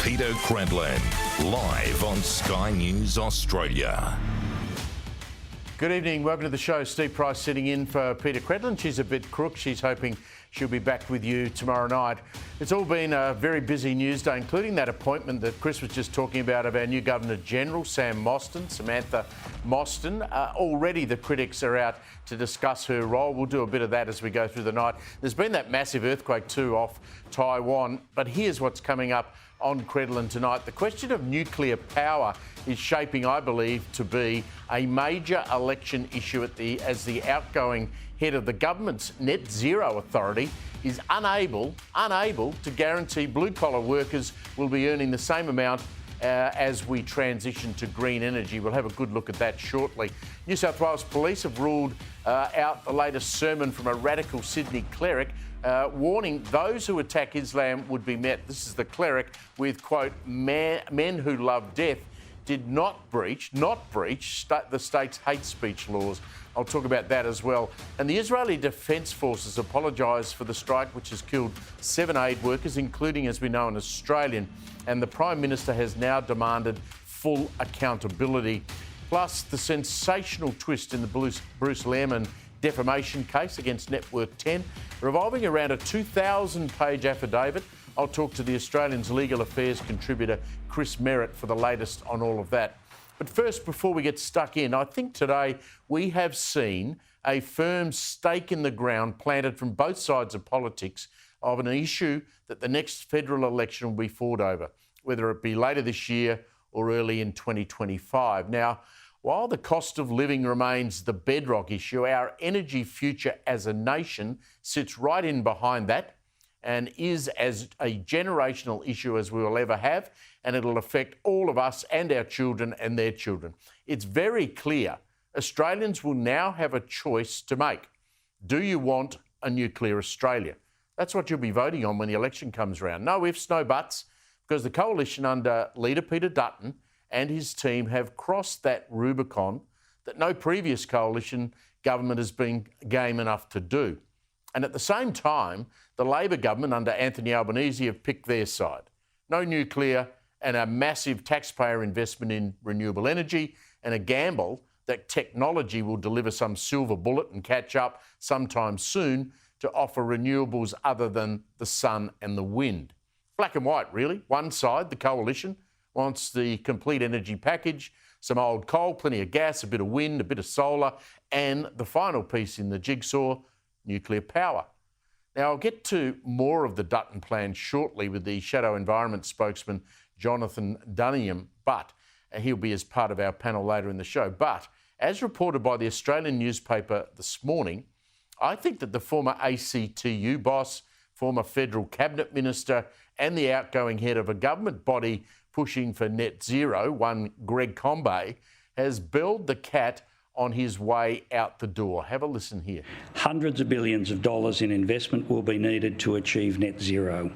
Peter Credlin, live on Sky News Australia. Good evening, welcome to the show. Steve Price sitting in for Peter Credlin. She's a bit crook. She's hoping she'll be back with you tomorrow night. It's all been a very busy news day, including that appointment that Chris was just talking about of our new Governor-General, Samantha Mostyn. Already the critics are out to discuss her role. We'll do a bit of that as we go through the night. There's been that massive earthquake too off Taiwan, but here's what's coming up on Credlin tonight. The question of nuclear power is shaping, I believe, to be a major election issue as the outgoing head of the government's net zero authority is unable to guarantee blue-collar workers will be earning the same amount as we transition to green energy. We'll have a good look at that shortly. New South Wales Police have ruled out the latest sermon from a radical Sydney cleric warning those who attack Islam would be met, this is the cleric, with, quote, men who love death did not breach the state's hate speech laws. I'll talk about that as well. And the Israeli Defence Forces apologised for the strike, which has killed 7 aid workers, including, as we know, an Australian. And the Prime Minister has now demanded full accountability. Plus, the sensational twist in the Bruce Lehrmann defamation case against Network 10, revolving around a 2,000-page affidavit. I'll talk to the Australian's legal affairs contributor, Chris Merritt, for the latest on all of that. But first, before we get stuck in, I think today we have seen a firm stake in the ground planted from both sides of politics of an issue that the next federal election will be fought over, whether it be later this year or early in 2025. Now, while the cost of living remains the bedrock issue, our energy future as a nation sits right in behind that and is as a generational issue as we will ever have, and it'll affect all of us and our children and their children. It's very clear Australians will now have a choice to make. Do you want a nuclear Australia? That's what you'll be voting on when the election comes around. No ifs, no buts, because the coalition under leader Peter Dutton and his team have crossed that Rubicon that no previous coalition government has been game enough to do. And at the same time, the Labor government under Anthony Albanese have picked their side. No nuclear and a massive taxpayer investment in renewable energy and a gamble that technology will deliver some silver bullet and catch up sometime soon to offer renewables other than the sun and the wind. Black and white, really. One side, the coalition, wants the complete energy package, some old coal, plenty of gas, a bit of wind, a bit of solar, and the final piece in the jigsaw, nuclear power. Now, I'll get to more of the Dutton plan shortly with the Shadow Environment spokesman, Jonathan Dunningham, but he'll be as part of our panel later in the show. But as reported by the Australian newspaper this morning, I think that the former ACTU boss, former federal cabinet minister, and the outgoing head of a government body pushing for net zero, one Greg Combet, has belled the cat on his way out the door. Have a listen here. Hundreds of billions of dollars in investment will be needed to achieve net zero.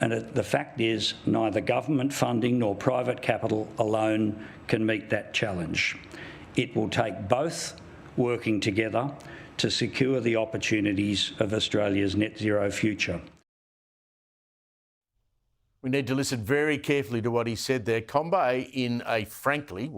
And the fact is, neither government funding nor private capital alone can meet that challenge. It will take both working together to secure the opportunities of Australia's net zero future. We need to listen very carefully to what he said there. Combet, in a frankly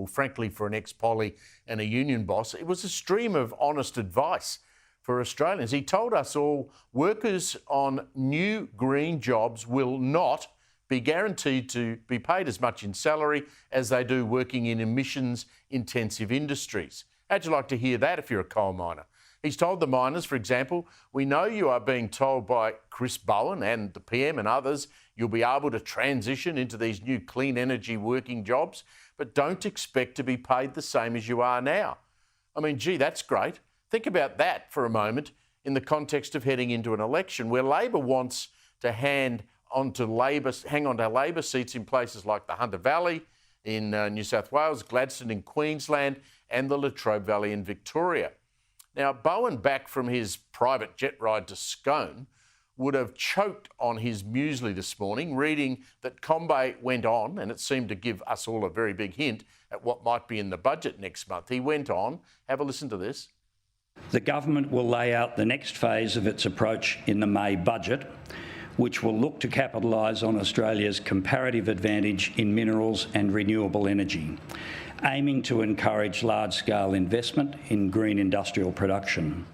for an ex-poly and a union boss, it was a stream of honest advice for Australians. He told us all workers on new green jobs will not be guaranteed to be paid as much in salary as they do working in emissions-intensive industries. How'd you like to hear that if you're a coal miner? He's told the miners, for example, we know you are being told by Chris Bowen and the PM and others you'll be able to transition into these new clean energy working jobs, but don't expect to be paid the same as you are now. I mean, gee, that's great. Think about that for a moment in the context of heading into an election where Labor wants to hang on to Labor seats in places like the Hunter Valley in New South Wales, Gladstone in Queensland, and the Latrobe Valley in Victoria. Now, Bowen, back from his private jet ride to Scone, would have choked on his muesli this morning, reading that Combet went on, and it seemed to give us all a very big hint at what might be in the budget next month. He went on, have a listen to this. The government will lay out the next phase of its approach in the May budget, which will look to capitalise on Australia's comparative advantage in minerals and renewable energy, aiming to encourage large-scale investment in green industrial production.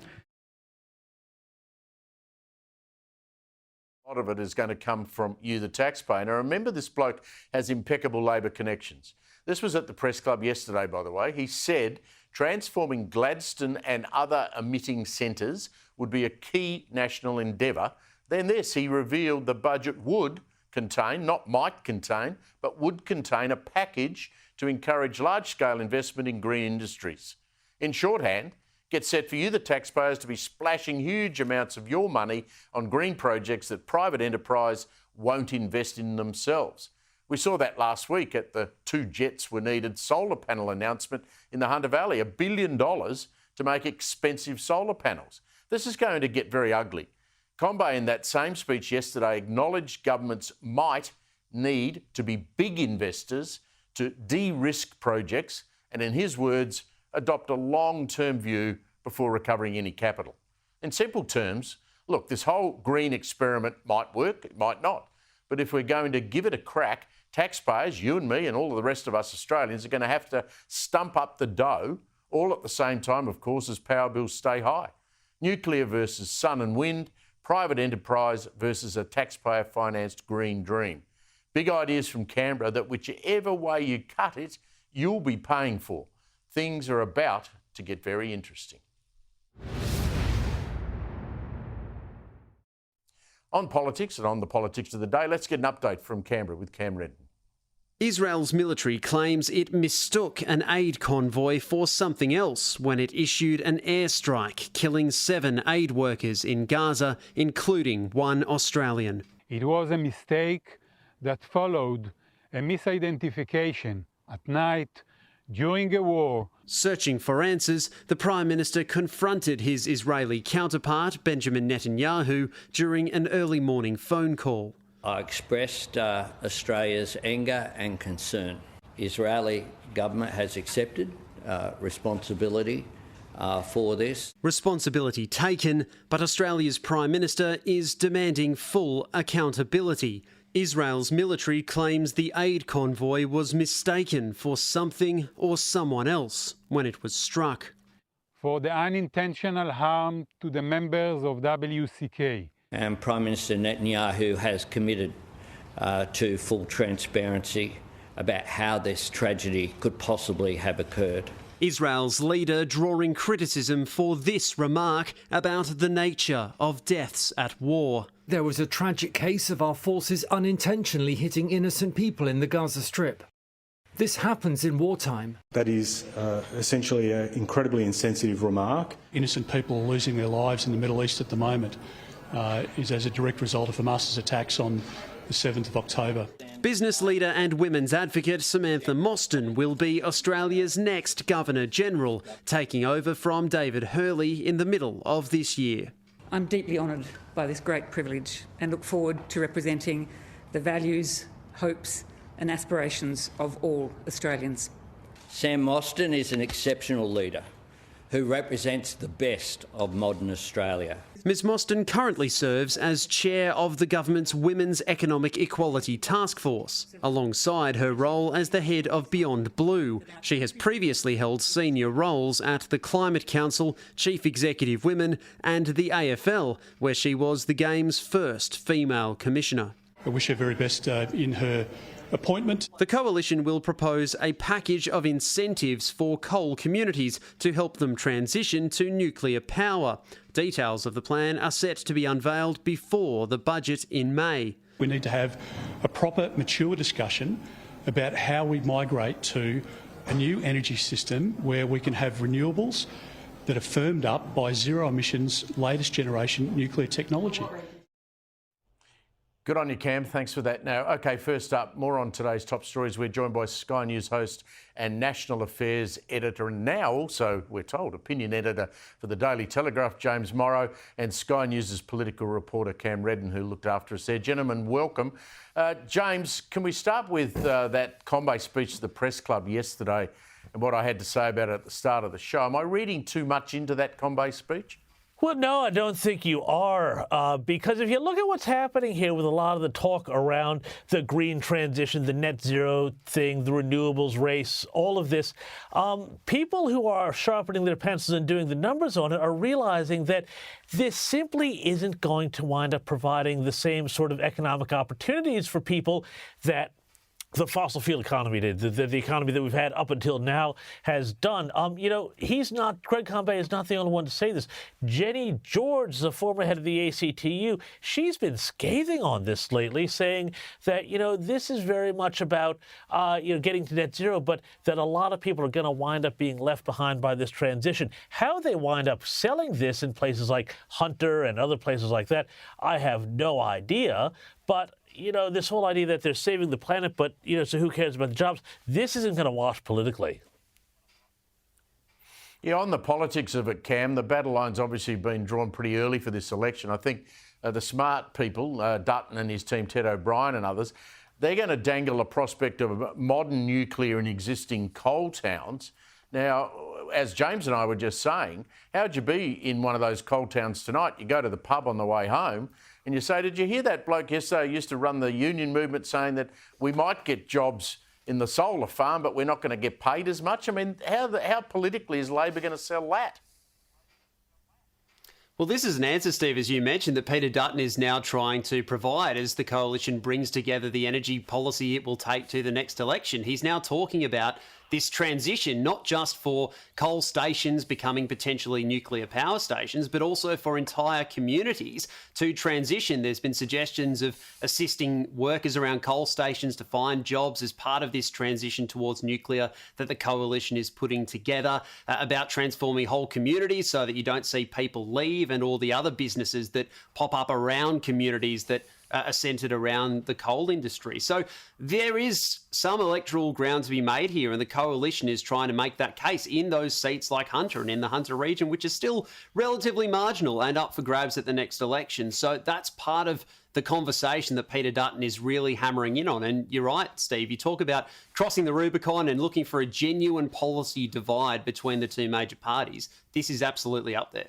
A lot of it is going to come from you, the taxpayer. Now, remember, this bloke has impeccable Labor connections. This was at the press club yesterday, by the way. He said transforming Gladstone and other emitting centres would be a key national endeavour. Then this, he revealed the budget would contain, not might contain, but would contain a package to encourage large-scale investment in green industries. In shorthand, get set for you, the taxpayers, to be splashing huge amounts of your money on green projects that private enterprise won't invest in themselves. We saw that last week at the 2 jets were needed solar panel announcement in the Hunter Valley, $1 billion to make expensive solar panels. This is going to get very ugly. Combe, in that same speech yesterday, acknowledged governments might need to be big investors to de-risk projects and, in his words, adopt a long-term view before recovering any capital. In simple terms, look, this whole green experiment might work, it might not. But if we're going to give it a crack, taxpayers, you and me and all of the rest of us Australians, are going to have to stump up the dough, all at the same time, of course, as power bills stay high. Nuclear versus sun and wind, private enterprise versus a taxpayer-financed green dream. Big ideas from Canberra that whichever way you cut it, you'll be paying for. Things are about to get very interesting. On politics and on the politics of the day, let's get an update from Canberra with Cam Redden. Israel's military claims it mistook an aid convoy for something else when it issued an airstrike, killing 7 aid workers in Gaza, including 1 Australian. It was a mistake that followed a misidentification at night during a war. Searching for answers, the Prime Minister confronted his Israeli counterpart, Benjamin Netanyahu, during an early morning phone call. I expressed Australia's anger and concern. Israeli government has accepted responsibility for this. Responsibility taken, but Australia's Prime Minister is demanding full accountability. Israel's military claims the aid convoy was mistaken for something or someone else when it was struck. For the unintentional harm to the members of WCK. And Prime Minister Netanyahu has committed to full transparency about how this tragedy could possibly have occurred. Israel's leader drawing criticism for this remark about the nature of deaths at war. There was a tragic case of our forces unintentionally hitting innocent people in the Gaza Strip. This happens in wartime. That is essentially an incredibly insensitive remark. Innocent people losing their lives in the Middle East at the moment is as a direct result of Hamas's attacks on the 7th of October. Business leader and women's advocate Samantha Mostyn will be Australia's next Governor-General, taking over from David Hurley in the middle of this year. I'm deeply honoured by this great privilege and look forward to representing the values, hopes and aspirations of all Australians. Sam Mostyn is an exceptional leader who represents the best of modern Australia. Ms Mostyn currently serves as chair of the government's Women's Economic Equality Task Force, alongside her role as the head of Beyond Blue. She has previously held senior roles at the Climate Council, Chief Executive Women and the AFL, where she was the game's first female commissioner. I wish her very best in her appointment. The coalition will propose a package of incentives for coal communities to help them transition to nuclear power. Details of the plan are set to be unveiled before the budget in May. We need to have a proper, mature discussion about how we migrate to a new energy system where we can have renewables that are firmed up by zero emissions, latest generation nuclear technology. Good on you, Cam. Thanks for that. Now, OK, first up, more on today's top stories. We're joined by Sky News host and National Affairs editor, and now also, we're told, opinion editor for the Daily Telegraph, James Morrow, and Sky News' political reporter, Cam Redden, who looked after us there. Gentlemen, welcome. James, can we start with that Combe speech to the press club yesterday and what I had to say about it at the start of the show? Am I reading too much into that Combe speech? Well, no, I don't think you are, because if you look at what's happening here with a lot of the talk around the green transition, the net zero thing, the renewables race, all of this, people who are sharpening their pencils and doing the numbers on it are realizing that this simply isn't going to wind up providing the same sort of economic opportunities for people that the fossil fuel economy did, the economy that we've had up until now has done. Greg Combet is not the only one to say this. Jenny George, the former head of the ACTU, she's been scathing on this lately, saying that, this is very much about, getting to net zero, but that a lot of people are going to wind up being left behind by this transition. How they wind up selling this in places like Hunter and other places like that, I have no idea, but this whole idea that they're saving the planet, but, so who cares about the jobs? This isn't going to wash politically. Yeah, on the politics of it, Cam, the battle line's obviously been drawn pretty early for this election. I think the smart people, Dutton and his team, Ted O'Brien and others, they're going to dangle a prospect of modern nuclear in existing coal towns. Now, as James and I were just saying, how'd you be in one of those coal towns tonight? You go to the pub on the way home and you say, did you hear that bloke yesterday who used to run the union movement saying that we might get jobs in the solar farm, but we're not going to get paid as much? I mean, how politically is Labor going to sell that? Well, this is an answer, Steve, as you mentioned, that Peter Dutton is now trying to provide as the coalition brings together the energy policy it will take to the next election. He's now talking about this transition, not just for coal stations becoming potentially nuclear power stations, but also for entire communities to transition. There's been suggestions of assisting workers around coal stations to find jobs as part of this transition towards nuclear that the coalition is putting together, about transforming whole communities so that you don't see people leave, and all the other businesses that pop up around communities that are centred around the coal industry. So there is some electoral ground to be made here, and the coalition is trying to make that case in those seats like Hunter and in the Hunter region, which is still relatively marginal and up for grabs at the next election. So that's part of the conversation that Peter Dutton is really hammering in on. And you're right, Steve, you talk about crossing the Rubicon and looking for a genuine policy divide between the two major parties. This is absolutely up there.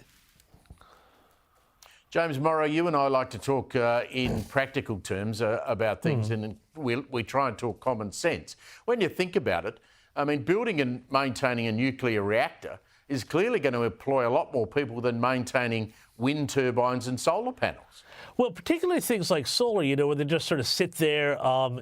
James Morrow, you and I like to talk in practical terms about things, and we try and talk common sense. When you think about it, I mean, building and maintaining a nuclear reactor is clearly going to employ a lot more people than maintaining wind turbines and solar panels. Well, particularly things like solar, where they just sort of sit there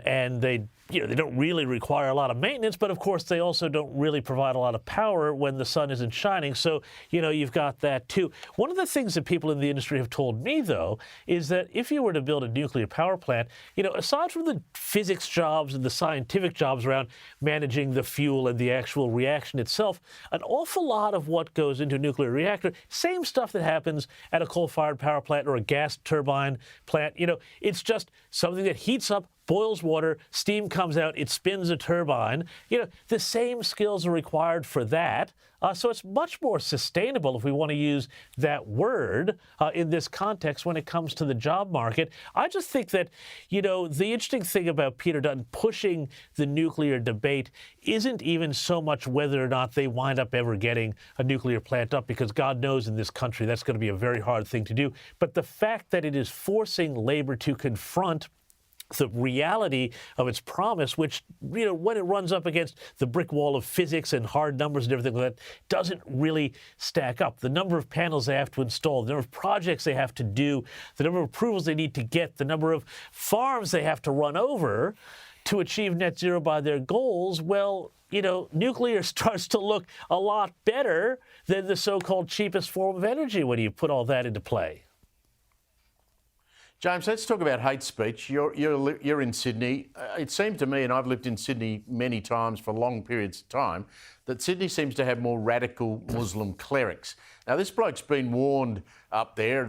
and they don't really require a lot of maintenance, but of course they also don't really provide a lot of power when the sun isn't shining. So, you've got that too. One of the things that people in the industry have told me, though, is that if you were to build a nuclear power plant, aside from the physics jobs and the scientific jobs around managing the fuel and the actual reaction itself, an awful lot of what goes into a nuclear reactor, same stuff that happens at a coal-fired power plant or a gas turbine plant. It's just something that heats up, boils water, steam comes out, it spins a turbine. The same skills are required for that. So it's much more sustainable, if we want to use that word in this context when it comes to the job market. I just think that, the interesting thing about Peter Dutton pushing the nuclear debate isn't even so much whether or not they wind up ever getting a nuclear plant up, because God knows in this country that's going to be a very hard thing to do. But the fact that it is forcing Labor to confront the reality of its promise, which, when it runs up against the brick wall of physics and hard numbers and everything like that, doesn't really stack up. The number of panels they have to install, the number of projects they have to do, the number of approvals they need to get, the number of farms they have to run over to achieve net zero by their goals, well, nuclear starts to look a lot better than the so-called cheapest form of energy when you put all that into play. James, let's talk about hate speech. You're in Sydney. It seemed to me, and I've lived in Sydney many times for long periods of time, that Sydney seems to have more radical Muslim clerics. Now, this bloke's been warned up there.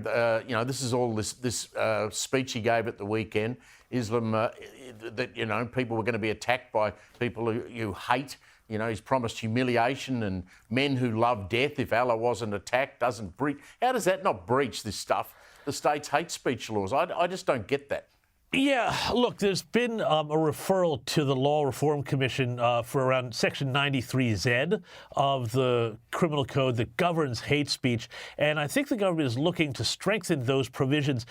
This is all this speech he gave at the weekend. Islam, that people were going to be attacked by people who you hate. He's promised humiliation, and men who love death if Allah wasn't attacked doesn't breach. How does that not breach this stuff? The state's hate speech laws. I just don't get that. Yeah, look, there's been a referral to the Law Reform Commission for around Section 93Z of the criminal code that governs hate speech, and I think the government is looking to strengthen those provisions.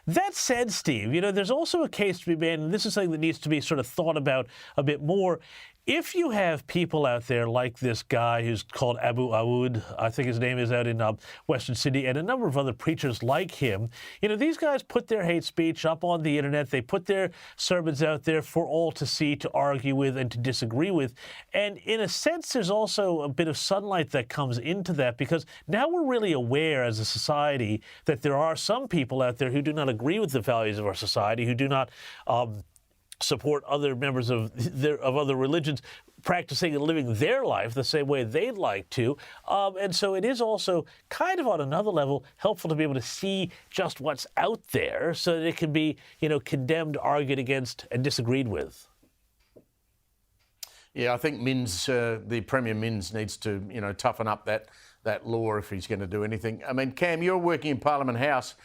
That said, Steve, there's also a case to be made, and this is something that needs to be sort of thought about a bit more. If you have people out there like this guy who's called Abu Awood, I think his name is, out in Western Sydney, and a number of other preachers like him, these guys put their hate speech up on the internet. They put their sermons out there for all to see, to argue with, and to disagree with. And in a sense, there's also a bit of sunlight that comes into that, because now we're really aware as a society that there are some people out there who do not agree with the values of our society, who do not support other members of other religions practicing and living their life the same way they'd like to. And so it is also kind of on another level helpful to be able to see just what's out there so that it can be, condemned, argued against, and disagreed with. Yeah, I think the Premier Minns needs to, toughen up that law if he's going to do anything. I mean, Cam, you're working in Parliament House.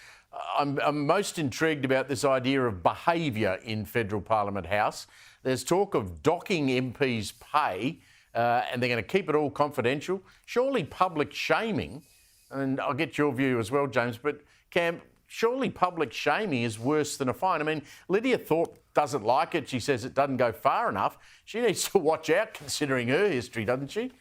I'm most intrigued about this idea of behaviour in Federal Parliament House. There's talk of docking MPs' pay, and they're going to keep it all confidential. Surely public shaming, and I'll get your view as well, James, but Cam, surely public shaming is worse than a fine. I mean, Lydia Thorpe doesn't like it. She says it doesn't go far enough. She needs to watch out considering her history, doesn't she?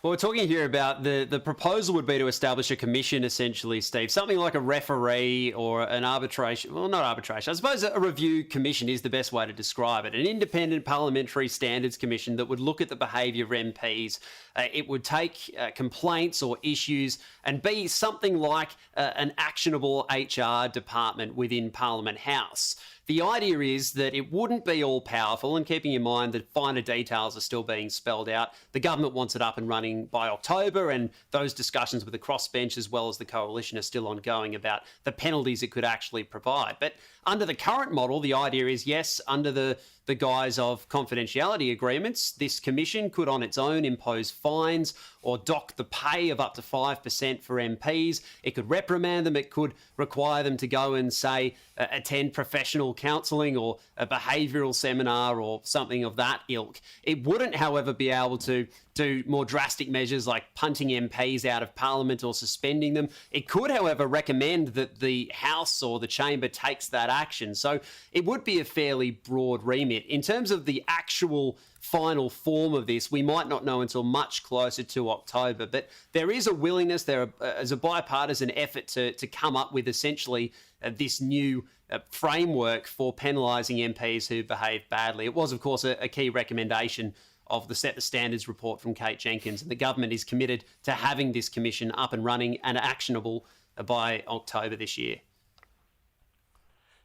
Well, we're talking here about the proposal would be to establish a commission, essentially, Steve, something like a referee or an arbitration. Well, not arbitration. I suppose a review commission is the best way to describe it. An independent parliamentary standards commission that would look at the behaviour of MPs. It would take complaints or issues and be something like an actionable HR department within Parliament House. The idea is that it wouldn't be all powerful, and keeping in mind that finer details are still being spelled out. The government wants it up and running by October, and those discussions with the crossbench as well as the coalition are still ongoing about the penalties it could actually provide. But under the current model, the idea is, yes, under the guise of confidentiality agreements, this commission could on its own impose fines or dock the pay of up to 5% for MPs. It could reprimand them. It could require them to go and, say, attend professional counselling or a behavioural seminar or something of that ilk. It wouldn't, however, be able to do more drastic measures like punting MPs out of Parliament or suspending them. It could, however, recommend that the House or the Chamber takes that action. So it would be a fairly broad remit. In terms of the actual final form of this, we might not know until much closer to October, but there is a willingness, there is a bipartisan effort to come up with essentially this new framework for penalising MPs who behave badly. It was, of course, a key recommendation of the Set the Standards report from Kate Jenkins, and the government is committed to having this commission up and running and actionable by October this year.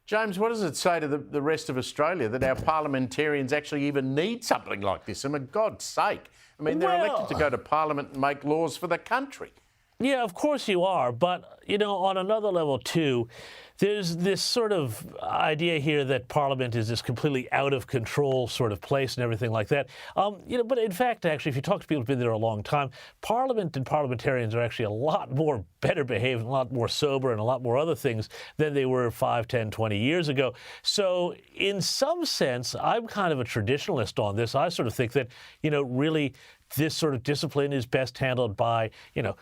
James, what does it say to the rest of Australia that our parliamentarians actually even need something like this? And for God's sake, I mean, they're elected to go to Parliament and make laws for the country. Yeah, of course you are. But, on another level, too, there's this sort of idea here that Parliament is this completely out of control sort of place and everything like that. But in fact, actually, if you talk to people who've been there a long time, Parliament and parliamentarians are actually a lot more better behaved, a lot more sober, and a lot more other things than they were 5, 10, 20 years ago. So in some sense, I'm kind of a traditionalist on this. I sort of think that, really, this sort of discipline is best handled by,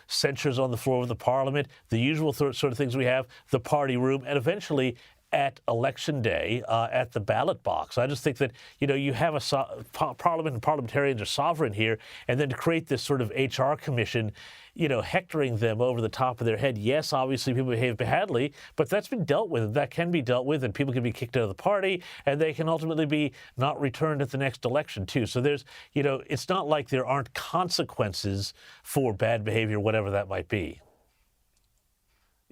censures on the floor of the Parliament, the usual sort of things we have, the party room, and eventually at election day at the ballot box. I just think that, you have a Parliament and parliamentarians are sovereign here, and then to create this sort of HR commission, hectoring them over the top of their head. Yes, obviously people behave badly, but that's been dealt with. That can be dealt with, and people can be kicked out of the party, and they can ultimately be not returned at the next election too. So there's, it's not like there aren't consequences for bad behavior, whatever that might be.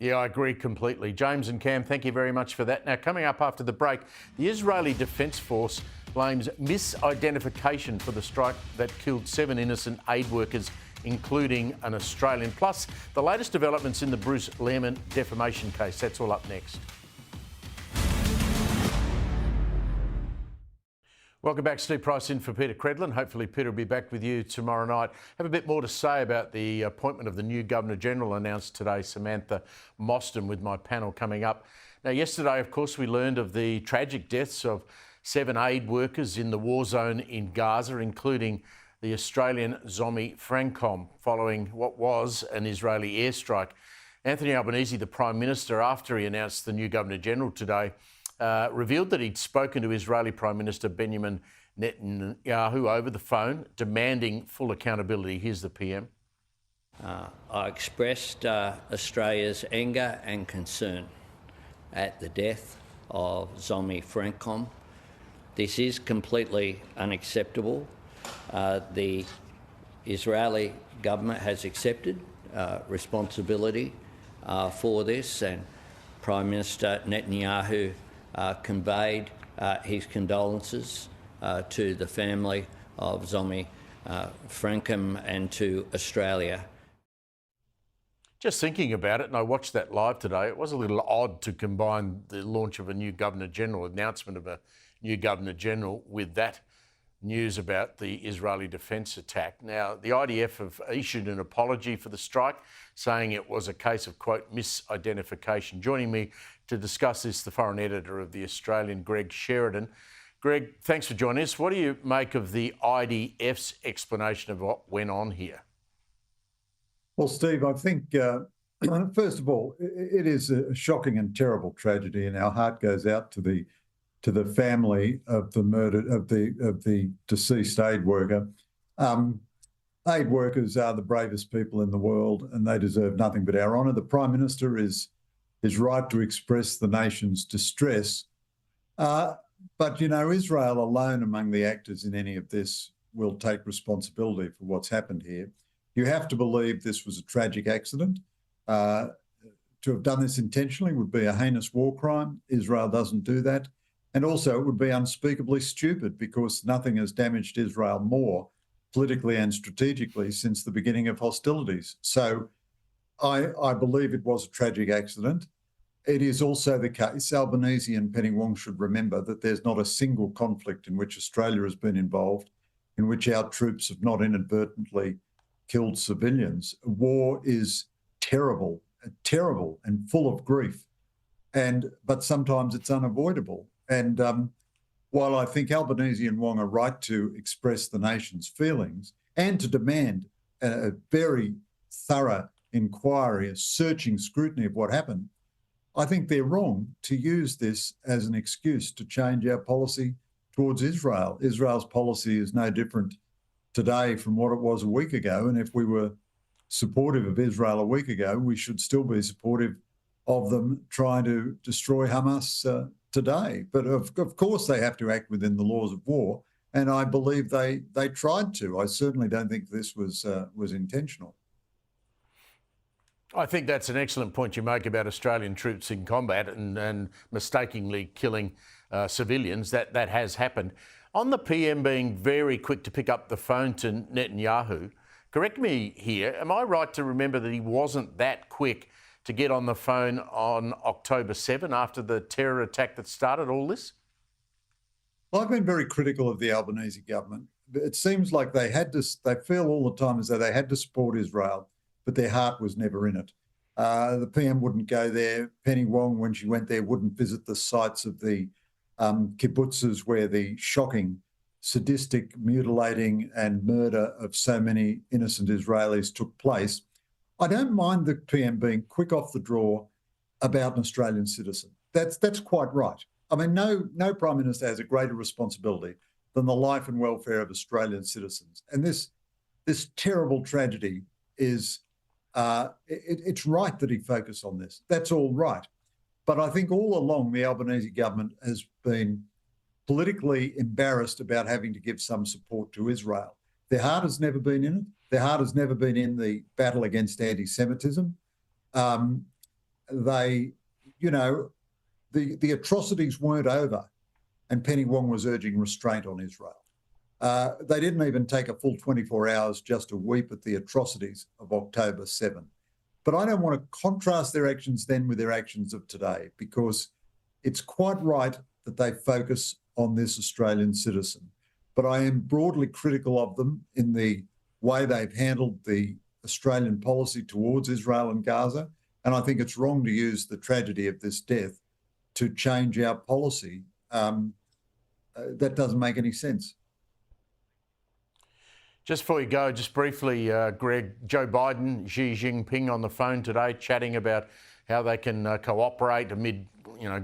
Yeah, I agree completely. James and Cam, thank you very much for that. Now, coming up after the break, the Israeli Defence Force blames misidentification for the strike that killed 7 innocent aid workers, including an Australian. Plus, the latest developments in the Bruce Lehrmann defamation case. That's all up next. Welcome back. Steve Price in for Peter Credlin. Hopefully Peter will be back with you tomorrow night. Have a bit more to say about the appointment of the new Governor-General announced today, Samantha Mostyn, with my panel coming up. Now, yesterday, of course, we learned of the tragic deaths of 7 aid workers in the war zone in Gaza, including the Australian Zomi Frankom, following what was an Israeli airstrike. Anthony Albanese, the Prime Minister, after he announced the new Governor-General today, revealed that he'd spoken to Israeli Prime Minister Benjamin Netanyahu over the phone, demanding full accountability. Here's the PM. I expressed Australia's anger and concern at the death of Zomi Frankom. This is completely unacceptable. The Israeli government has accepted responsibility for this, and Prime Minister Netanyahu conveyed his condolences to the family of Zomi Frankom and to Australia. Just thinking about it, and I watched that live today, it was a little odd to combine the launch of a new Governor-General, announcement of a new Governor-General, with that news about the Israeli defence attack. Now, the IDF have issued an apology for the strike, saying it was a case of, quote, misidentification. Joining me to discuss this, the foreign editor of The Australian, Greg Sheridan. Greg, thanks for joining us. What do you make of the IDF's explanation of what went on here? Well, Steve, I think, first of all, it is a shocking and terrible tragedy, and our heart goes out to the family of the murdered of the deceased aid worker. Aid workers are the bravest people in the world, and they deserve nothing but our honour. The Prime Minister is right to express the nation's distress, but you know, Israel alone among the actors in any of this will take responsibility for what's happened here. You have to believe this was a tragic accident. To have done this intentionally would be a heinous war crime. Israel doesn't do that. And also it would be unspeakably stupid, because nothing has damaged Israel more politically and strategically since the beginning of hostilities. So I believe it was a tragic accident. It is also the case, Albanese and Penny Wong should remember, that there's not a single conflict in which Australia has been involved in which our troops have not inadvertently killed civilians. War is terrible and full of grief, but sometimes it's unavoidable. And while I think Albanese and Wong are right to express the nation's feelings and to demand a very thorough inquiry, a searching scrutiny of what happened, I think they're wrong to use this as an excuse to change our policy towards Israel. Israel's policy is no different today from what it was a week ago. And if we were supportive of Israel a week ago, we should still be supportive of them trying to destroy Hamas today. But of course they have to act within the laws of war. And I believe they tried to. I certainly don't think this was intentional. I think that's an excellent point you make about Australian troops in combat and mistakenly killing civilians. That has happened. On the PM being very quick to pick up the phone to Netanyahu, correct me here, am I right to remember that he wasn't that quick to get on the phone on October 7 after the terror attack that started all this? Well, I've been very critical of the Albanese government. It seems like they feel all the time as though they had to support Israel, but their heart was never in it. The PM wouldn't go there. Penny Wong, when she went there, wouldn't visit the sites of the kibbutzes where the shocking, sadistic, mutilating and murder of so many innocent Israelis took place. I don't mind the PM being quick off the draw about an Australian citizen. That's quite right. I mean, no Prime Minister has a greater responsibility than the life and welfare of Australian citizens. And this terrible tragedy is, it's right that he focus on this. That's all right. But I think all along the Albanese government has been politically embarrassed about having to give some support to Israel. Their heart has never been in it. Their heart has never been in the battle against anti-Semitism. The atrocities weren't over, and Penny Wong was urging restraint on Israel. They didn't even take a full 24 hours just to weep at the atrocities of October 7. But I don't want to contrast their actions then with their actions of today, because it's quite right that they focus on this Australian citizen. But I am broadly critical of them in the way they've handled the Australian policy towards Israel and Gaza. And I think it's wrong to use the tragedy of this death to change our policy, that doesn't make any sense. Just before you go, just briefly, Greg, Joe Biden, Xi Jinping on the phone today chatting about how they can cooperate amid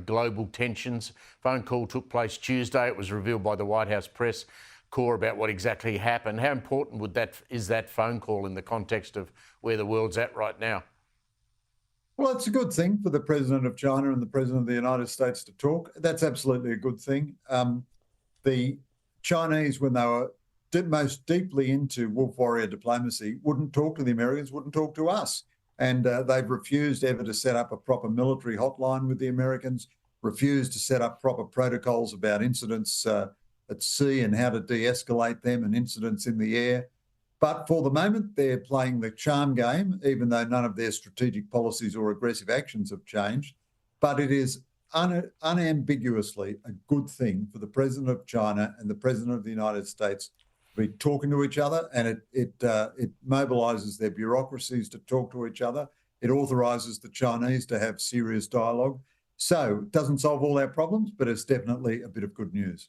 global tensions. Phone call took place Tuesday. It was revealed by the White House press corps about what exactly happened. How important is that phone call in the context of where the world's at right now? Well, it's a good thing for the President of China and the President of the United States to talk. That's absolutely a good thing. The Chinese, when they were most deeply into wolf warrior diplomacy, wouldn't talk to the Americans, wouldn't talk to us. And they've refused ever to set up a proper military hotline with the Americans, refused to set up proper protocols about incidents at sea and how to de-escalate them and incidents in the air. But for the moment, they're playing the charm game, even though none of their strategic policies or aggressive actions have changed. But it is unambiguously a good thing for the President of China and the President of the United States to be talking to each other, and it mobilises their bureaucracies to talk to each other. It authorises the Chinese to have serious dialogue. So it doesn't solve all our problems, but it's definitely a bit of good news.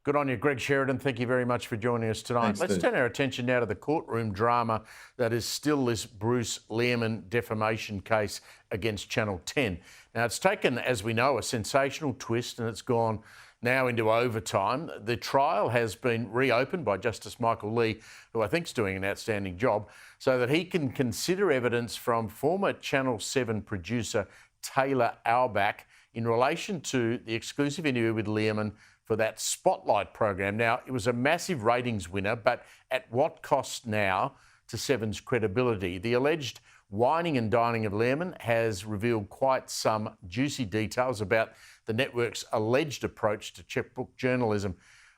Good on you, Greg Sheridan. Thank you very much for joining us tonight. Thanks, Let's Steve. turn our attention now to the courtroom drama that is still this Bruce Lehrmann defamation case against Channel 10. Now, it's taken, as we know, a sensational twist, and it's gone now into overtime. The trial has been reopened by Justice Michael Lee, who I think is doing an outstanding job, so that he can consider evidence from former Channel 7 producer Taylor Albach in relation to the exclusive interview with Lehrmann for that Spotlight program. Now, it was a massive ratings winner, but at what cost now to Seven's credibility? The alleged whining and dining of Lehrmann has revealed quite some juicy details about the network's alleged approach to checkbook journalism.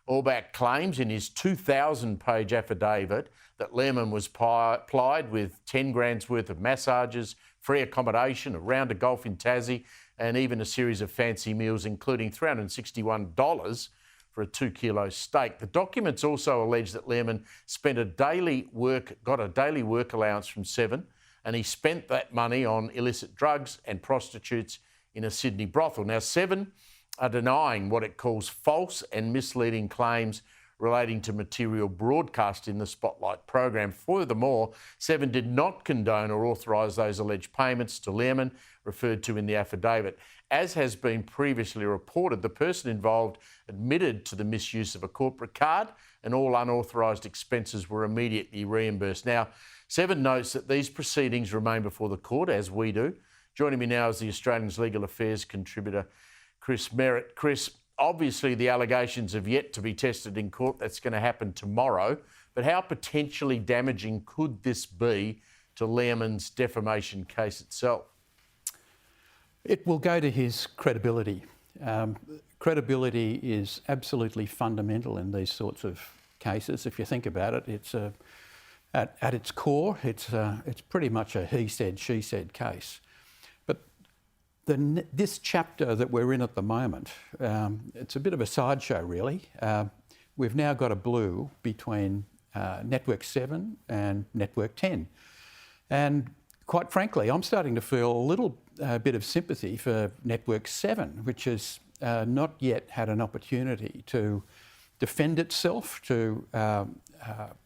Albach claims in his 2,000-page affidavit that Lehrmann was plied with 10 grand's worth of massages, free accommodation, a round of golf in Tassie, and even a series of fancy meals, including $361 for a 2-kilo steak. The documents also allege that Lehrmann got a daily work allowance from Seven, and he spent that money on illicit drugs and prostitutes in a Sydney brothel. Now, Seven are denying what it calls false and misleading claims relating to material broadcast in the Spotlight program. Furthermore, Seven did not condone or authorise those alleged payments to Lehrmann referred to in the affidavit. As has been previously reported, the person involved admitted to the misuse of a corporate card, and all unauthorised expenses were immediately reimbursed. Now, Seven notes that these proceedings remain before the court, as we do. Joining me now is the Australian's legal affairs contributor, Chris Merritt. Chris, obviously the allegations have yet to be tested in court. That's going to happen tomorrow. But how potentially damaging could this be to Lehrmann's defamation case itself? It will go to his credibility. Credibility is absolutely fundamental in these sorts of cases. If you think about it, it's at its core, it's pretty much a he said, she said case. But this chapter that we're in at the moment, it's a bit of a sideshow, really. We've now got a blue between Network 7 and Network 10. And quite frankly, I'm starting to feel a little bit of sympathy for Network 7, which has not yet had an opportunity to defend itself, to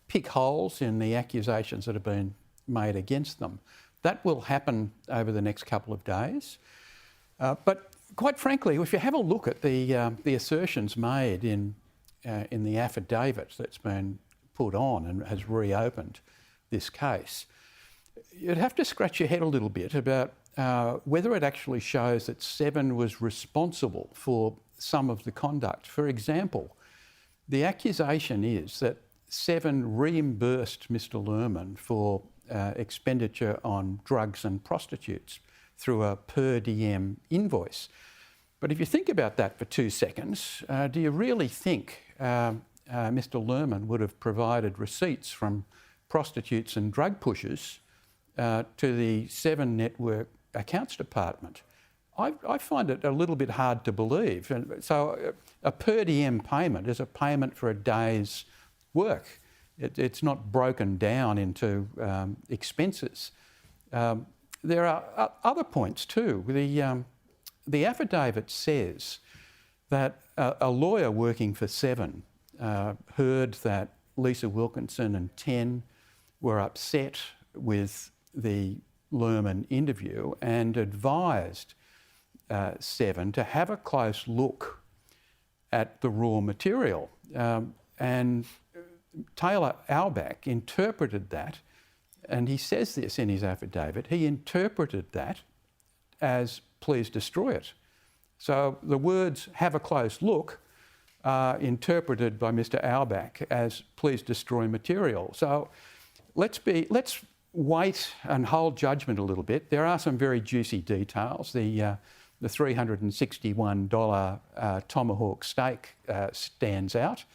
pick holes in the accusations that have been made against them. That will happen over the next couple of days. But quite frankly, if you have a look at the assertions made in the affidavit that's been put on and has reopened this case, you'd have to scratch your head a little bit about whether it actually shows that Seven was responsible for some of the conduct. For example, the accusation is that Seven reimbursed Mr. Lehrmann for expenditure on drugs and prostitutes through a per diem invoice. But if you think about that for 2 seconds, do you really think Mr. Lehrmann would have provided receipts from prostitutes and drug pushers to the Seven Network accounts department? I find it a little bit hard to believe. And so a per diem payment is a payment for a day's work. It's not broken down into expenses. There are other points too. the affidavit says that a lawyer working for Seven heard that Lisa Wilkinson and 10 were upset with the Lerman interview and advised Seven to have a close look at the raw material. And Taylor Albach interpreted that, and he says this in his affidavit, he interpreted that as please destroy it. So the words have a close look are interpreted by Mr. Albach as please destroy material. So let's wait and hold judgment a little bit. There are some very juicy details. The $361 tomahawk steak stands out.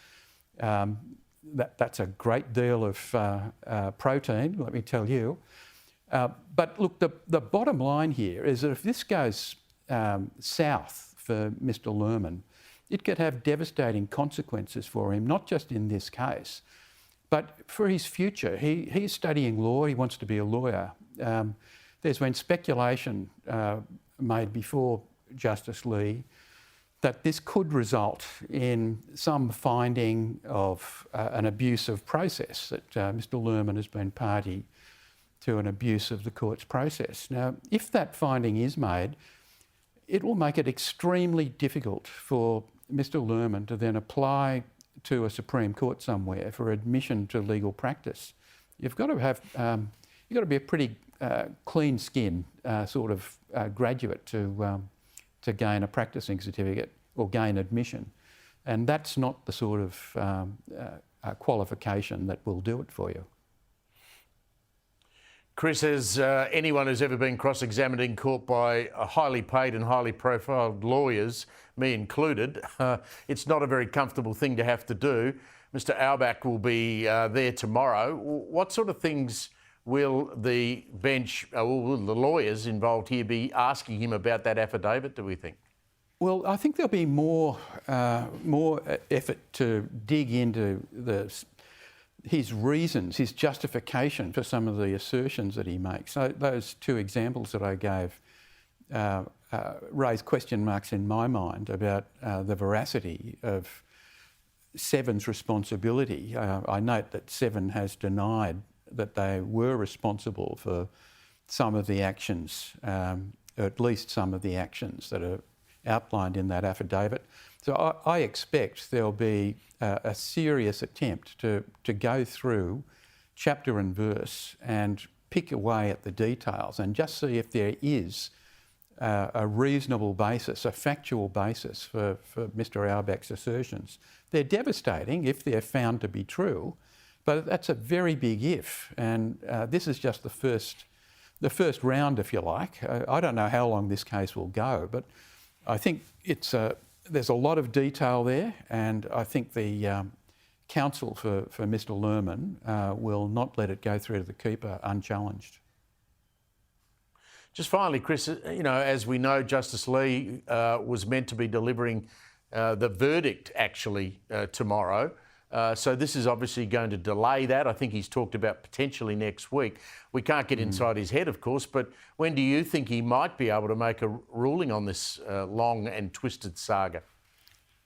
That's a great deal of protein, let me tell you. But look, the bottom line here is that if this goes south for Mr. Lerman, it could have devastating consequences for him, not just in this case, but for his future. He's studying law, he wants to be a lawyer. There's been speculation made before Justice Lee that this could result in some finding of an abuse of process, that Mr. Lerman has been party to an abuse of the court's process. Now, if that finding is made, it will make it extremely difficult for Mr. Lerman to then apply to a Supreme Court somewhere for admission to legal practice. You've got to have, you've got to be a pretty clean skin sort of graduate to gain a practicing certificate or gain admission. And that's not the sort of qualification that will do it for you. Chris, as anyone who's ever been cross-examined in court by highly paid and highly profiled lawyers, me included, it's not a very comfortable thing to have to do. Mr. Albach will be there tomorrow. What sort of things will the bench, will the lawyers involved here be asking him about that affidavit, do we think? Well, I think there'll be more effort to dig into his reasons, his justification for some of the assertions that he makes. So those two examples that I gave raise question marks in my mind about the veracity of Seven's responsibility. I note that Seven has denied that they were responsible for some of the actions, at least some of the actions that are outlined in that affidavit. So I expect there'll be a serious attempt to go through chapter and verse and pick away at the details and just see if there is a reasonable basis, a factual basis for Mr. Albach's assertions. They're devastating if they're found to be true, but that's a very big if, and this is just the first round, if you like. I don't know how long this case will go, but I think there's a lot of detail there, and I think the counsel for Mr. Lerman will not let it go through to the keeper unchallenged. Just finally, Chris, as we know, Justice Lee was meant to be delivering the verdict actually tomorrow. So this is obviously going to delay that. I think he's talked about potentially next week. We can't get inside his head, of course, but when do you think he might be able to make a ruling on this long and twisted saga?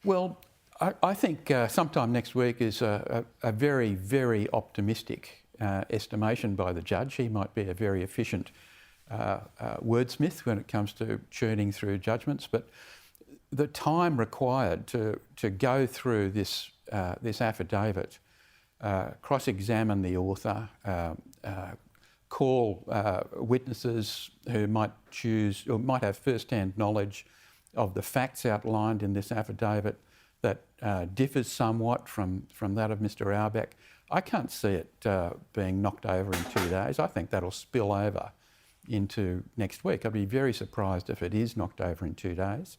Well, I think sometime next week is a very, very optimistic estimation by the judge. He might be a very efficient wordsmith when it comes to churning through judgments, but the time required to go through this affidavit, cross-examine the author, call witnesses who might choose or might have first-hand knowledge of the facts outlined in this affidavit that differs somewhat from that of Mr. Albach. I can't see it being knocked over in 2 days. I think that'll spill over into next week. I'd be very surprised if it is knocked over in 2 days.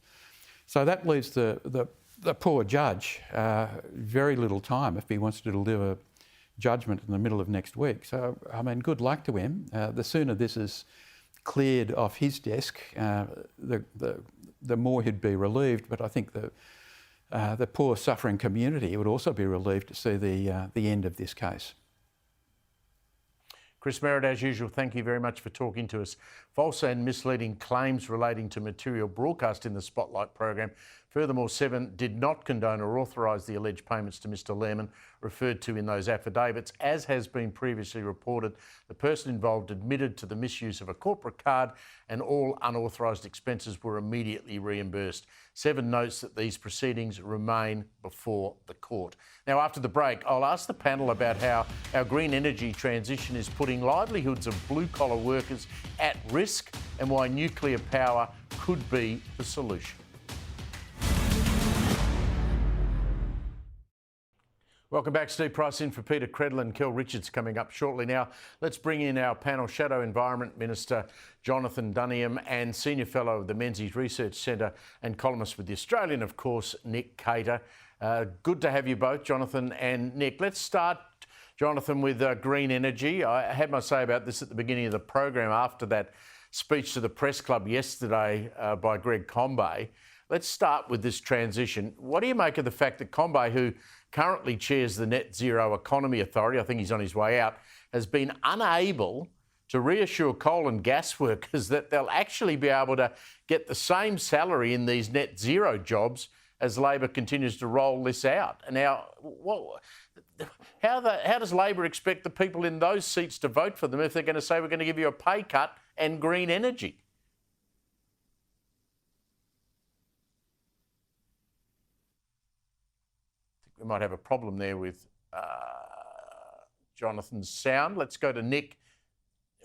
So that leaves the poor judge very little time if he wants to deliver judgment in the middle of next week. So, I mean, good luck to him. The sooner this is cleared off his desk, the more he'd be relieved. But I think the poor suffering community would also be relieved to see the end of this case. Chris Merritt, as usual, thank you very much for talking to us. false and misleading claims relating to material broadcast in the Spotlight program. Furthermore, Seven did not condone or authorise the alleged payments to Mr Lehrman referred to in those affidavits. As has been previously reported, the person involved admitted to the misuse of a corporate card and all unauthorised expenses were immediately reimbursed. Seven notes that these proceedings remain before the court. Now, after the break, I'll ask the panel about how our green energy transition is putting livelihoods of blue-collar workers at risk and why nuclear power could be the solution. Welcome back. Steve Price in for Peter Credlin. Kel Richards coming up shortly. Now, let's bring in our panel, Shadow Environment Minister Jonathan Duniam and Senior Fellow of the Menzies Research Centre and columnist with The Australian, of course, Nick Cater. Good to have you both, Jonathan and Nick. Let's start, Jonathan, with green energy. I had my say about this at the beginning of the program after that speech to the press club yesterday by Greg Combay. Let's start with this transition. What do you make of the fact that Combay, who currently chairs the Net Zero Economy Authority, I think he's on his way out, has been unable to reassure coal and gas workers that they'll actually be able to get the same salary in these net zero jobs as Labor continues to roll this out? Now, how does Labor expect the people in those seats to vote for them if they're going to say we're going to give you a pay cut and green energy? We might have a problem there with Jonathan's sound. Let's go to Nick.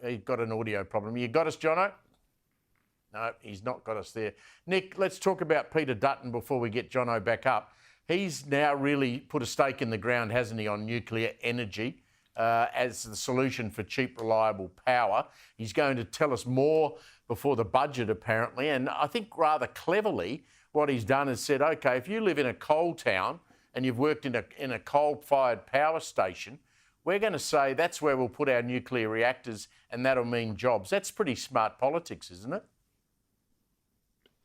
He's got an audio problem. You got us, Jono? No, he's not got us there. Nick, let's talk about Peter Dutton before we get Jono back up. He's now really put a stake in the ground, hasn't he, on nuclear energy as the solution for cheap, reliable power. He's going to tell us more before the budget, apparently. And I think rather cleverly, what he's done is said, OK, if you live in a coal town and you've worked in a coal-fired power station, we're going to say that's where we'll put our nuclear reactors and that'll mean jobs. That's pretty smart politics, isn't it?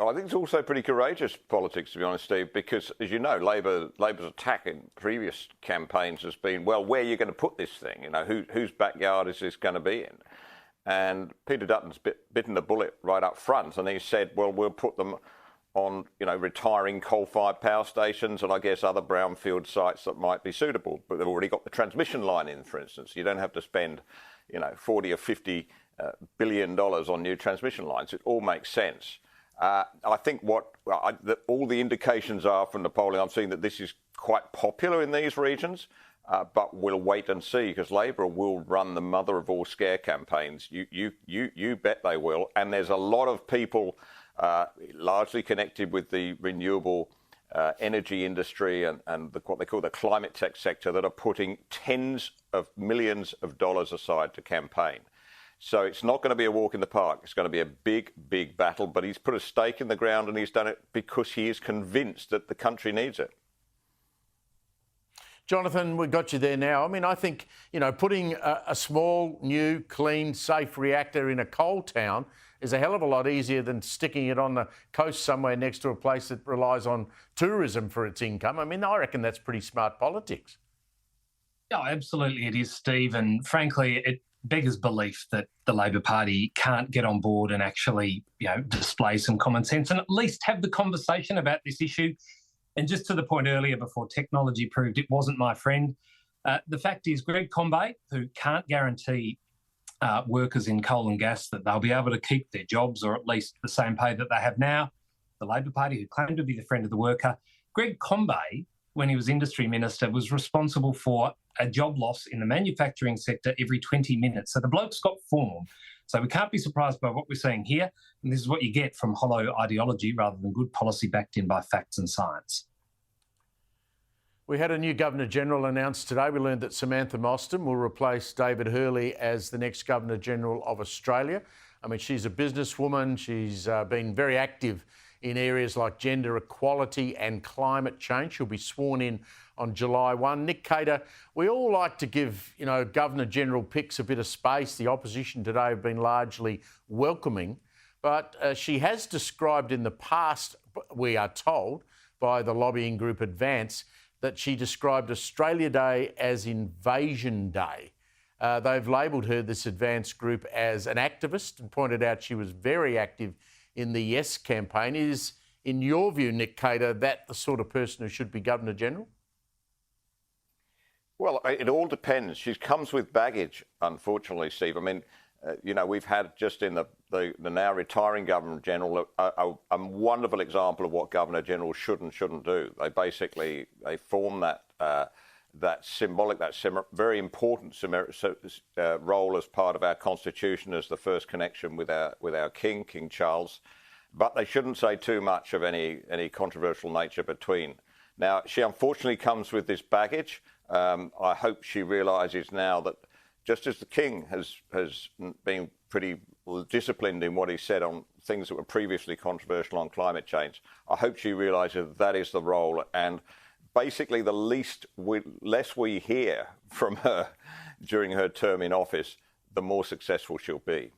Well, I think it's also pretty courageous politics, to be honest, Steve, because, as you know, Labor's attack in previous campaigns has been, well, where are you going to put this thing? You know, whose backyard is this going to be in? And Peter Dutton's bitten the bullet right up front, and he said, well, we'll put them on, you know, retiring coal-fired power stations and I guess other brownfield sites that might be suitable. But they've already got the transmission line in, for instance. You don't have to spend, you know, 40 or 50 billion dollars on new transmission lines. It all makes sense. I think all the indications are from the polling I'm seeing that this is quite popular in these regions, but we'll wait and see because Labor will run the mother of all scare campaigns. You bet they will. And there's a lot of people largely connected with the renewable energy industry and what they call the climate tech sector that are putting tens of millions of dollars aside to campaign. So it's not going to be a walk in the park. It's going to be a big, big battle. But he's put a stake in the ground and he's done it because he is convinced that the country needs it. Jonathan, we got you there now. I mean, I think, you know, putting a small, new, clean, safe reactor in a coal town is a hell of a lot easier than sticking it on the coast somewhere next to a place that relies on tourism for its income. I mean, I reckon that's pretty smart politics. Oh, absolutely it is, Steve. And frankly, it beggars belief that the Labor Party can't get on board and actually, you know, display some common sense and at least have the conversation about this issue. And just to the point earlier, before technology proved it wasn't my friend, the fact is Greg Combay, who can't guarantee workers in coal and gas that they'll be able to keep their jobs or at least the same pay that they have now, the Labor Party, who claimed to be the friend of the worker, Greg Combay, when he was industry minister, was responsible for a job loss in the manufacturing sector every 20 minutes. So the bloke's got form. So we can't be surprised by what we're seeing here. And this is what you get from hollow ideology rather than good policy backed in by facts and science. We had a new Governor-General announced today. We learned that Samantha Mostyn will replace David Hurley as the next Governor-General of Australia. I mean, she's a businesswoman. She's been very active in areas like gender equality and climate change. She'll be sworn in on July 1. Nick Cater, we all like to give, you know, Governor-General picks a bit of space. The opposition today have been largely welcoming. But she has described in the past, we are told, by the lobbying group Advance, that she described Australia Day as Invasion Day. They've labelled her, this advanced group, as an activist and pointed out she was very active in the Yes campaign. Is, in your view, Nick Cater, that the sort of person who should be Governor-General? Well, it all depends. She comes with baggage, unfortunately, Steve. I mean, we've had just in the now retiring Governor-General a wonderful example of what Governor-Generals should and shouldn't do. They form that very important role as part of our Constitution as the first connection with our King Charles, but they shouldn't say too much of any controversial nature between. Now, she unfortunately comes with this baggage. I hope she realises now that just as the King has been pretty disciplined in what he said on things that were previously controversial on climate change, I hope she realises that is the role, and basically the less we hear from her during her term in office, the more successful she'll be.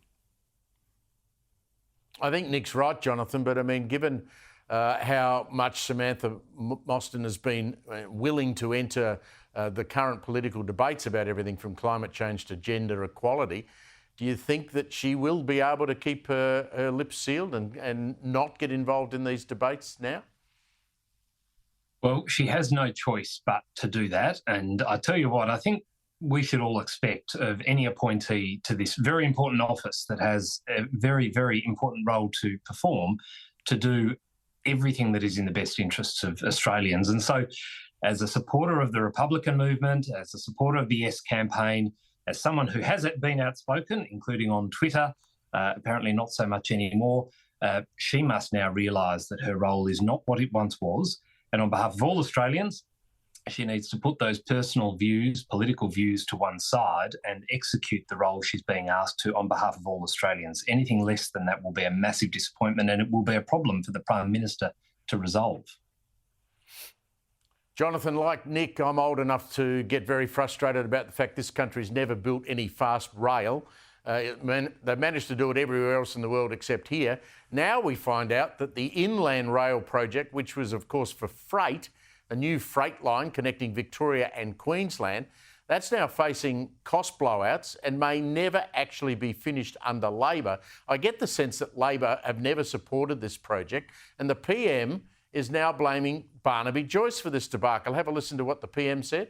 I think Nick's right, Jonathan, but I mean, given how much Samantha Mostyn has been willing to enter the current political debates about everything from climate change to gender equality, do you think that she will be able to keep her lips sealed and not get involved in these debates now? Well, she has no choice but to do that. And I tell you what, I think we should all expect of any appointee to this very important office that has a very, very important role to perform, to do everything that is in the best interests of Australians. And so as a supporter of the Republican movement, as a supporter of the Yes campaign, as someone who has been outspoken, including on Twitter, apparently not so much anymore, she must now realise that her role is not what it once was. And on behalf of all Australians, she needs to put those personal views, political views to one side and execute the role she's being asked to on behalf of all Australians. Anything less than that will be a massive disappointment, and it will be a problem for the Prime Minister to resolve. Jonathan, like Nick, I'm old enough to get very frustrated about the fact this country's never built any fast rail. They've managed to do it everywhere else in the world except here. Now we find out that the Inland Rail project, which was, of course, for freight, a new freight line connecting Victoria and Queensland, that's now facing cost blowouts and may never actually be finished under Labor. I get the sense that Labor have never supported this project, and the PM is now blaming Barnaby Joyce for this debacle. Have a listen to what the PM said.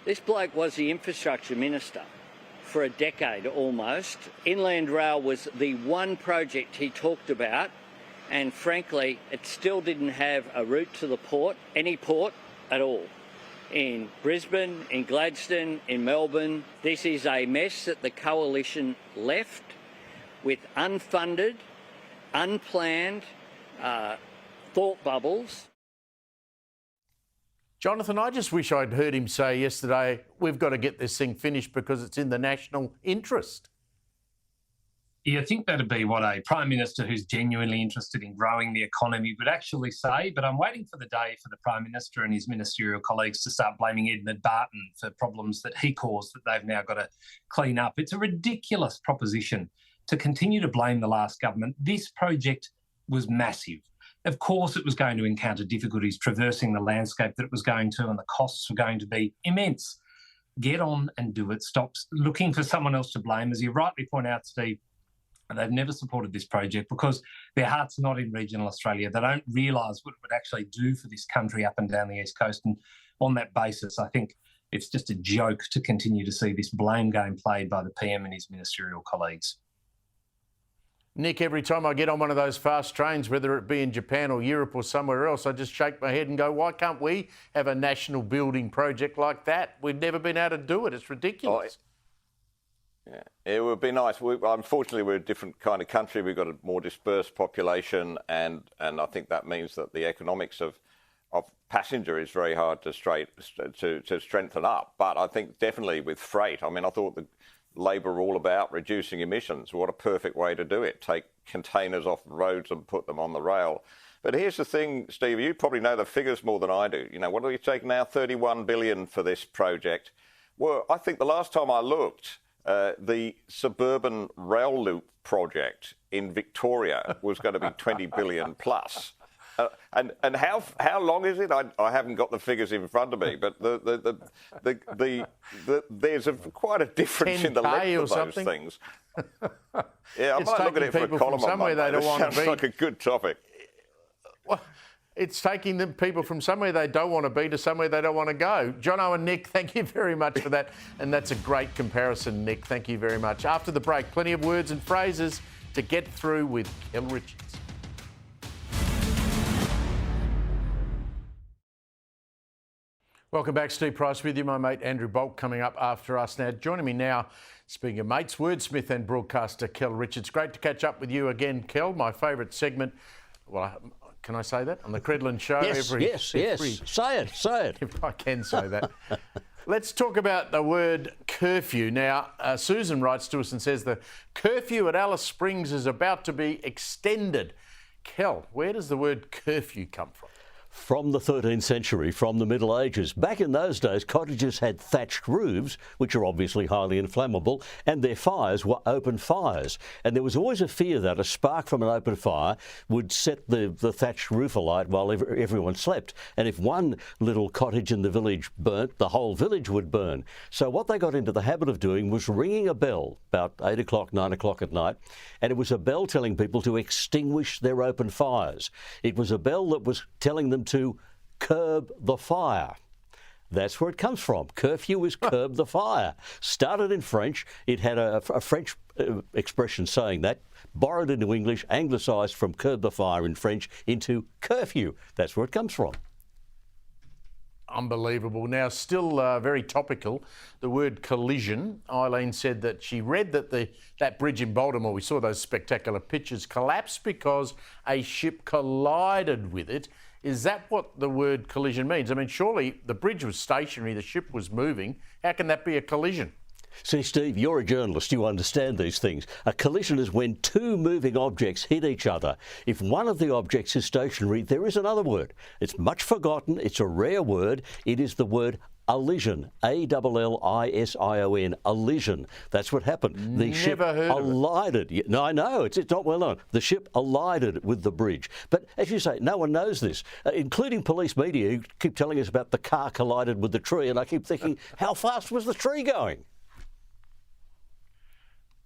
This bloke was the infrastructure minister for a decade almost. Inland Rail was the one project he talked about, and frankly, it still didn't have a route to the port, any port at all. In Brisbane, in Gladstone, in Melbourne, this is a mess that the coalition left with unfunded, unplanned thought bubbles. Jonathan, I just wish I'd heard him say yesterday, we've got to get this thing finished because it's in the national interest. You think that'd be what a Prime Minister who's genuinely interested in growing the economy would actually say, but I'm waiting for the day for the Prime Minister and his ministerial colleagues to start blaming Edmund Barton for problems that he caused that they've now got to clean up. It's a ridiculous proposition to continue to blame the last government. This project was massive. Of course, it was going to encounter difficulties traversing the landscape that it was going to, and the costs were going to be immense. Get on and do it. Stop looking for someone else to blame. As you rightly point out, Steve, they've never supported this project because their heart's not in regional Australia. They don't realise what it would actually do for this country up and down the East Coast. And on that basis, I think it's just a joke to continue to see this blame game played by the PM and his ministerial colleagues. Nick, every time I get on one of those fast trains, whether it be in Japan or Europe or somewhere else, I just shake my head and go, why can't we have a national building project like that? We've never been able to do it. It's ridiculous. Yeah, it would be nice. Unfortunately, we're a different kind of country. We've got a more dispersed population, and I think that means that the economics of passenger is very hard to strengthen up. But I think definitely with freight, I mean, I thought the Labor were all about reducing emissions. What a perfect way to do it. Take containers off the roads and put them on the rail. But here's the thing, Steve, you probably know the figures more than I do. You know, what do we take now? 31 billion for this project. Well, I think the last time I looked, the suburban rail loop project in Victoria was going to be 20 billion plus. And how long is it? I haven't got the figures in front of me, but there's quite a difference in the length of those things. Yeah, I might look at it for a column on Monday. They don't want to be. Sounds like a good topic. Well, it's taking the people from somewhere they don't want to be to somewhere they don't want to go. Jono and Nick, thank you very much for that. And that's a great comparison, Nick. Thank you very much. After the break, plenty of words and phrases to get through with Kel Richards. Welcome back. Steve Price with you. My mate Andrew Bolt coming up after us now. Joining me now, speaking of mates, wordsmith and broadcaster Kel Richards. Great to catch up with you again, Kel. My favourite segment. Well, can I say that? On the Credlin show? Yes. Say it. If I can say that. Let's talk about the word curfew. Now, Susan writes to us and says the curfew at Alice Springs is about to be extended. Kel, where does the word curfew come from? From the 13th century, from the Middle Ages. Back in those days, cottages had thatched roofs, which are obviously highly inflammable, and their fires were open fires. And there was always a fear that a spark from an open fire would set the thatched roof alight while everyone slept. And if one little cottage in the village burnt, the whole village would burn. So what they got into the habit of doing was ringing a bell about 8 o'clock, 9 o'clock at night, and it was a bell telling people to extinguish their open fires. It was a bell that was telling them to curb the fire. That's where it comes from. Curfew is curb the fire. Started in French. It had a French expression saying that, borrowed into English, anglicised from curb the fire in French into curfew. That's where it comes from. Unbelievable. Now, still very topical, the word collision. Eileen said that she read that that bridge in Baltimore, we saw those spectacular pictures, collapsed because a ship collided with it. Is that what the word collision means? I mean, surely the bridge was stationary, the ship was moving. How can that be a collision? See, Steve, you're a journalist. You understand these things. A collision is when two moving objects hit each other. If one of the objects is stationary, there is another word. It's much forgotten. It's a rare word. It is the word allision. A-L-L-I-S-I-O-N. Allision. That's what happened. The ship collided. No, I know. It's not well known. The ship collided with the bridge. But as you say, no one knows this, including police media who keep telling us about the car collided with the tree. And I keep thinking, how fast was the tree going?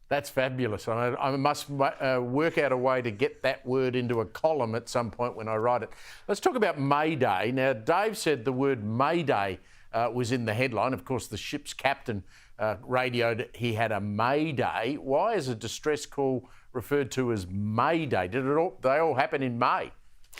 That's fabulous. I must work out a way to get that word into a column at some point when I write it. Let's talk about May Day. Now, Dave said the word May Day was in the headline. Of course, the ship's captain radioed he had a May Day. Why is a distress call referred to as May Day? They all happen in May?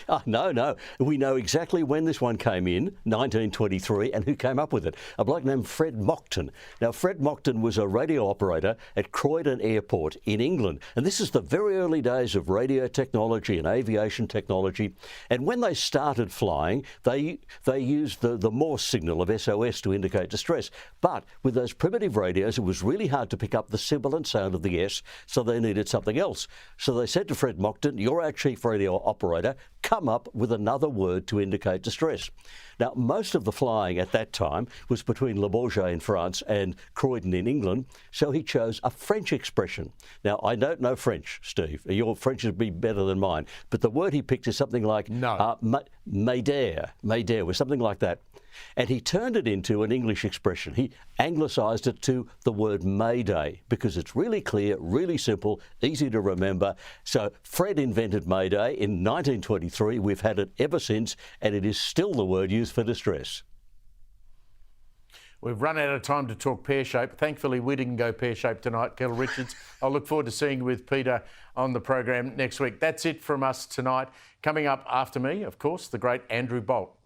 Oh, no. We know exactly when this one came in, 1923, and who came up with it. A bloke named Fred Mockton. Now, Fred Mockton was a radio operator at Croydon Airport in England. And this is the very early days of radio technology and aviation technology. And when they started flying, they used the Morse signal of SOS to indicate distress. But with those primitive radios, it was really hard to pick up the sibilant sound of the S, so they needed something else. So they said to Fred Mockton, you're our chief radio operator, come up with another word to indicate distress. Now, most of the flying at that time was between Le Bourget in France and Croydon in England, so he chose a French expression. Now, I don't know French, Steve. Your French would be better than mine. But the word he picked is something like Mayday was something like that. And he turned it into an English expression. He anglicised it to the word Mayday because it's really clear, really simple, easy to remember. So Fred invented Mayday in 1923. We've had it ever since, and it is still the word used for distress. We've run out of time to talk pear-shaped. Thankfully, we didn't go pear-shaped tonight, Kel Richards. I look forward to seeing you with Peter on the program next week. That's it from us tonight. Coming up after me, of course, the great Andrew Bolt.